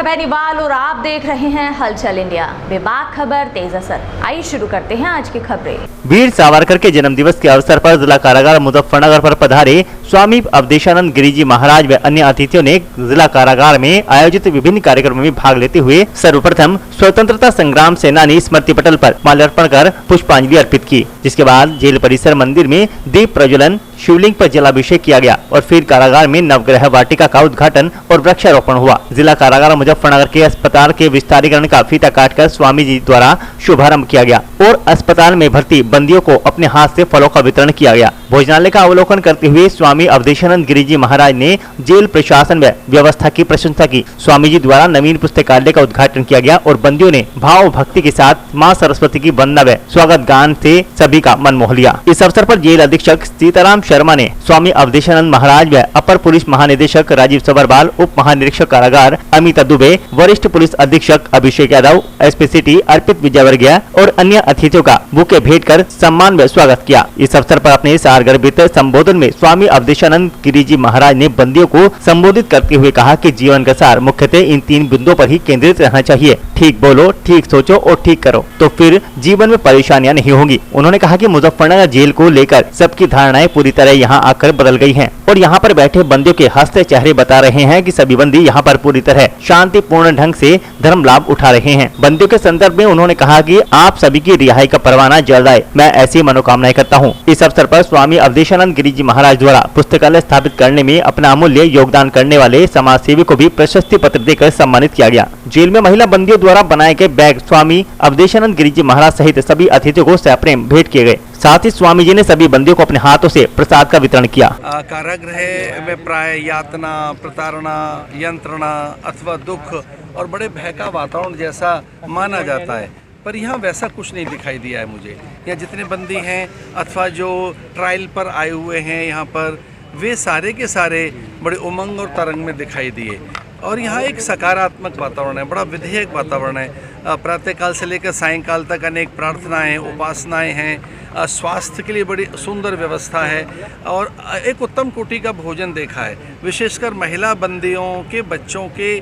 मैं बेनीवाल और आप देख रहे हैं हलचल इंडिया। बेबाक खबर तेज असर। आइए शुरू करते हैं आज की खबरें। वीर सावरकर के जन्म दिवस के अवसर पर जिला कारागार मुजफ्फरनगर पर पधारे स्वामी अवधेशानंद गिरिजी महाराज व अन्य अतिथियों ने जिला कारागार में आयोजित विभिन्न कार्यक्रमों में भाग लेते हुए सर्वप्रथम स्वतंत्रता संग्राम सेनानी स्मृति पटल पर माल्यार्पण कर पुष्पांजलि अर्पित की, जिसके बाद जेल परिसर मंदिर में दीप प्रज्वलन, शिवलिंग पर जलाभिषेक किया गया और फिर कारागार में नवग्रह वाटिका का उद्घाटन और वृक्षारोपण हुआ। जिला कारागार मुजफ्फरनगर के अस्पताल के विस्तारीकरण का फीता काटकर स्वामी जी द्वारा शुभारंभ किया गया और अस्पताल में भर्ती बंदियों को अपने हाथ से फलों का वितरण किया गया। भोजनालय का अवलोकन करते हुए स्वामी अवधेशानंद गिरिजी महाराज ने जेल प्रशासन व व्यवस्था की प्रशंसा की। स्वामी जी द्वारा नवीन पुस्तकालय का उद्घाटन किया गया और बंदियों ने भाव भक्ति के साथ मां सरस्वती की वंदना व स्वागत गान से सभी का मन मोह लिया। इस अवसर पर जेल अधीक्षक सीताराम शर्मा ने स्वामी अवधेशानंद महाराज व अपर पुलिस महानिदेशक राजीव सबरवाल, उप महानिरीक्षक कारागार अमिता दुबे, वरिष्ठ पुलिस अधीक्षक अभिषेक यादव, एसपी सिटी अर्पित विजयवर्गीय और अन्य अतिथियों का बुके भेंट कर सम्मान व स्वागत किया। इस अवसर पर अपने सारगर्भित संबोधन में स्वामी अवधेशानंद गिरिजी महाराज ने बंदियों को संबोधित करते हुए कहा कि जीवन का सार मुख्यतः इन 3 बिंदुओं पर ही केंद्रित रहना चाहिए। ठीक बोलो, ठीक सोचो और ठीक करो, तो फिर जीवन में परेशानियां नहीं होंगी। उन्होंने कहा कि मुजफ्फरनगर जेल को लेकर सबकी धारणाएं पूरी तरह यहां आकर बदल गई हैं और यहां पर बैठे बंदियों के हंसते चेहरे बता रहे हैं कि सभी बंदी यहां पर पूरी तरह शांतिपूर्ण ढंग से धर्म लाभ उठा रहे हैं। बंदियों के संदर्भ में उन्होंने कहा कि आप सभी की रिहाई का परवाना जल्द आए, मैं ऐसी मनोकामनाएं करता हूं। इस अवसर पर स्वामी अवधेशानंद गिरिजी महाराज द्वारा पुस्तकालय स्थापित करने में अपना अमूल्य योगदान करने वाले समाज सेवी को भी प्रशस्ति पत्र देकर सम्मानित किया गया। जेल में महिला बंदियों द्वारा बनाए गए बैग स्वामी अवधेशानंद गिरिजी महाराज सहित सभी अतिथियों को सप्रेम भेंट किए गए। साथ ही स्वामी जी ने सभी बंदियों को अपने हाथों से प्रसाद का वितरण किया। कारागृह में प्राय यातना, प्रताड़ना, यंत्रणा अथवा दुख और बड़े भय का वातावरण जैसा माना जाता है, पर यहाँ वैसा कुछ नहीं दिखाई दिया है मुझे। यहाँ जितने बंदी हैं अथवा जो ट्रायल पर आए हुए हैं यहाँ पर, वे सारे के सारे बड़े उमंग और तरंग में दिखाई दिए और यहाँ एक सकारात्मक वातावरण है, बड़ा विधेयक वातावरण है। प्रातःकाल से लेकर सायंकाल तक अनेक प्रार्थनाएं, उपासनाएं हैं, स्वास्थ्य के लिए बड़ी सुंदर व्यवस्था है और एक उत्तम कोटि का भोजन देखा है। विशेषकर महिला बंदियों के बच्चों के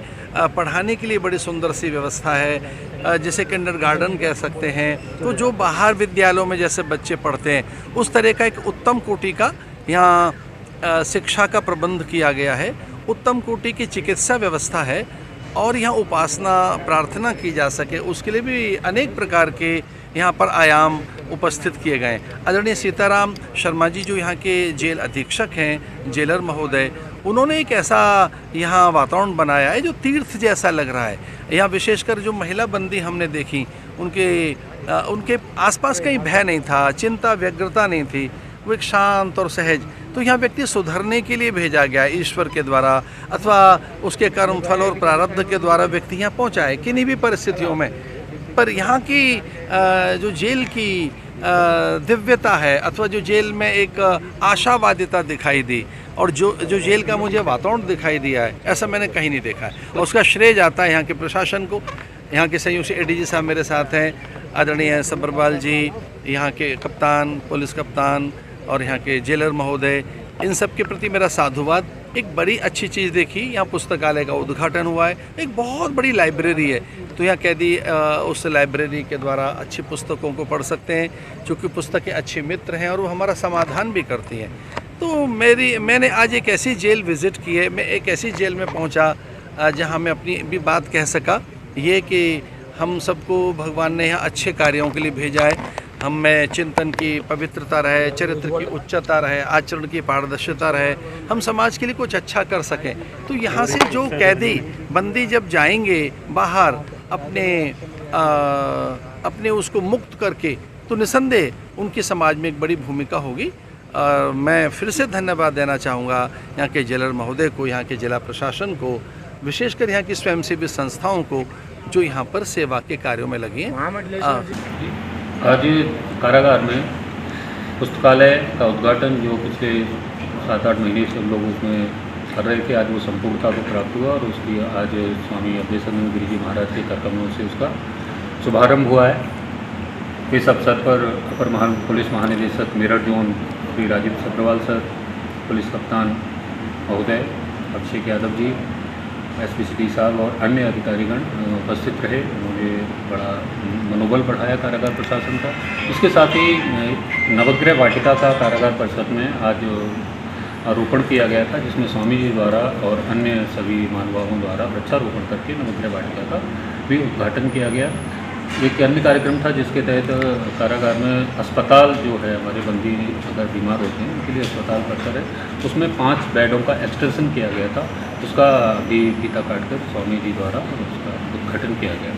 पढ़ाने के लिए बड़ी सुंदर सी व्यवस्था है, जिसे किंडरगार्टन कह सकते हैं। तो जो बाहर विद्यालयों में जैसे बच्चे पढ़ते हैं उस तरह का एक उत्तम कोटि का यहाँ शिक्षा का प्रबंध किया गया है। उत्तम कोटि की चिकित्सा व्यवस्था है और यहाँ उपासना प्रार्थना की जा सके उसके लिए भी अनेक प्रकार के यहाँ पर आयाम उपस्थित किए गए। आदरणीय सीताराम शर्मा जी जो यहाँ के जेल अधीक्षक हैं, जेलर महोदय, उन्होंने एक ऐसा यहाँ वातावरण बनाया है जो तीर्थ जैसा लग रहा है। यहाँ विशेषकर जो महिला बंदी हमने देखी, उनके आसपास कहीं भय नहीं था, चिंता व्यग्रता नहीं थी, वो एक शांत और सहज। तो यहाँ व्यक्ति सुधरने के लिए भेजा गया ईश्वर के द्वारा अथवा उसके कर्म फल और प्रारब्ध के द्वारा व्यक्ति यहाँ पहुँचा है किन्हीं भी परिस्थितियों में। पर यहाँ की जो जेल की दिव्यता है अथवा जो जेल में एक आशावादिता दिखाई दी और जो जेल का मुझे वातावरण दिखाई दिया है, ऐसा मैंने कहीं नहीं देखा है और उसका श्रेय जाता है यहाँ के प्रशासन को। यहाँ के संयुक्त एडीजी साहब मेरे साथ हैं, आदरणीय सब्बरवाल जी, यहाँ के कप्तान, पुलिस कप्तान और यहाँ के जेलर महोदय, इन सब के प्रति मेरा साधुवाद। एक बड़ी अच्छी चीज़ देखी, यहाँ पुस्तकालय का उद्घाटन हुआ है। एक बहुत बड़ी लाइब्रेरी है, तो यहाँ कैदी उस लाइब्रेरी के द्वारा अच्छी पुस्तकों को पढ़ सकते हैं, क्योंकि पुस्तकें अच्छे मित्र हैं और वो हमारा समाधान भी करती हैं। तो मैंने आज एक ऐसी जेल विज़िट की है, मैं एक ऐसी जेल में पहुँचा जहाँ मैं अपनी भी बात कह सका, ये कि हम सबको भगवान ने यहाँ अच्छे कार्यों के लिए भेजा है। हम में चिंतन की पवित्रता रहे, चरित्र की उच्चता रहे, आचरण की पारदर्शिता रहे, हम समाज के लिए कुछ अच्छा कर सकें। तो यहाँ से जो कैदी बंदी जब जाएंगे बाहर अपने उसको मुक्त करके, तो निसंदेह उनकी समाज में एक बड़ी भूमिका होगी। मैं फिर से धन्यवाद देना चाहूँगा यहाँ के जेलर महोदय को, यहाँ के जिला प्रशासन को, विशेषकर यहाँ की स्वयंसेवी संस्थाओं को जो यहाँ पर सेवा के कार्यों में लगी हैं। आज कारागार में पुस्तकालय का उद्घाटन जो पिछले 7-8 महीने से हम लोग उसमें कर रहे थे, आज वो संपूर्णता को प्राप्त हुआ और उसकी आज स्वामी अवधेशानंद गिरिजी महाराज के कार्यक्रमों से उसका शुभारंभ हुआ है। इस अवसर पर अपर पुलिस महानिदेशक Meerut zone Shri Rajiv Sabharwal sir, police कप्तान महोदय अभिषेक यादव जी, एसपी साहब और अन्य अधिकारीगण उपस्थित रहे। उन्होंने बड़ा मनोबल बढ़ाया कारागार प्रशासन का। इसके साथ ही नवग्रह वाटिका का कारागार परिषद में आज आरोपण किया गया था, जिसमें स्वामी जी द्वारा और अन्य सभी महानुभावों द्वारा वृक्षारोपण करके नवग्रह वाटिका का भी उद्घाटन किया गया। एक अन्य कार्यक्रम था जिसके तहत कारागार में अस्पताल जो है, हमारे बंदी अगर बीमार होते हैं उनके लिए अस्पताल पड़ता है, उसमें 5 बेडों का एक्सटेंशन किया गया था। उसका भी फीता काटकर स्वामी जी द्वारा उसका उद्घाटन किया गया।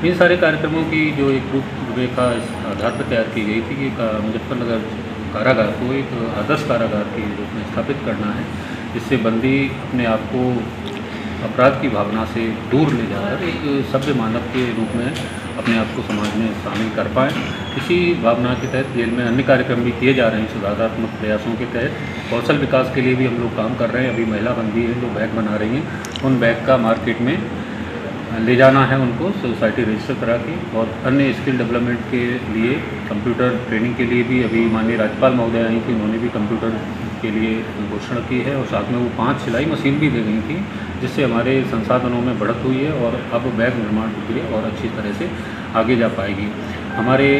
इन सारे कार्यक्रमों की जो एक रूपरेखा इस आधार पर तैयार की गई थी कि मुजफ्फरनगर कारागार को एक आदर्श कारागार के रूप में स्थापित करना है, जिससे बंदी अपने आप को अपराध की भावना से दूर ले जाकर एक सभ्य मानव के रूप में अपने आप को समाज में शामिल कर पाएँ। इसी भावना के तहत जेल में अन्य कार्यक्रम भी किए जा रहे हैं। सुधारात्मक प्रयासों के तहत कौशल विकास के लिए भी हम लोग काम कर रहे हैं। अभी महिला बंदी है जो बैग बना रही हैं, उन बैग का मार्केट में ले जाना है उनको सोसाइटी रजिस्टर करा के, और अन्य स्किल डेवलपमेंट के लिए कंप्यूटर ट्रेनिंग के लिए भी अभी माननीय राज्यपाल महोदय आई थी, उन्होंने भी कंप्यूटर के लिए घोषणा की है, और साथ में वो 5 सिलाई मशीन भी दे गई थी, जिससे हमारे संसाधनों में बढ़त हुई है और अब बैग निर्माण प्रक्रिया और अच्छी तरह से आगे जा पाएगी। हमारे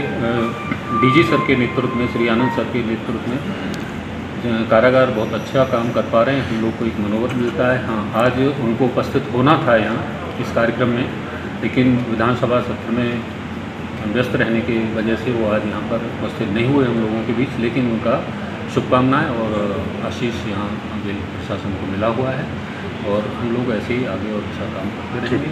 डीजी सर के नेतृत्व में, श्री आनंद सर के नेतृत्व में कारागार बहुत अच्छा काम कर पा रहे हैं। हम लोग को एक मनोबल मिलता है। हाँ, आज उनको उपस्थित होना था यहाँ इस कार्यक्रम में, लेकिन विधानसभा सत्र में व्यस्त रहने की वजह से वो आज यहाँ पर उपस्थित नहीं हुए हम लोगों के बीच, लेकिन उनका शुभकामनाएं और आशीष यहाँ जेल प्रशासन को मिला हुआ है, और हम लोग ऐसे ही आगे और अच्छा काम करते रहेंगे।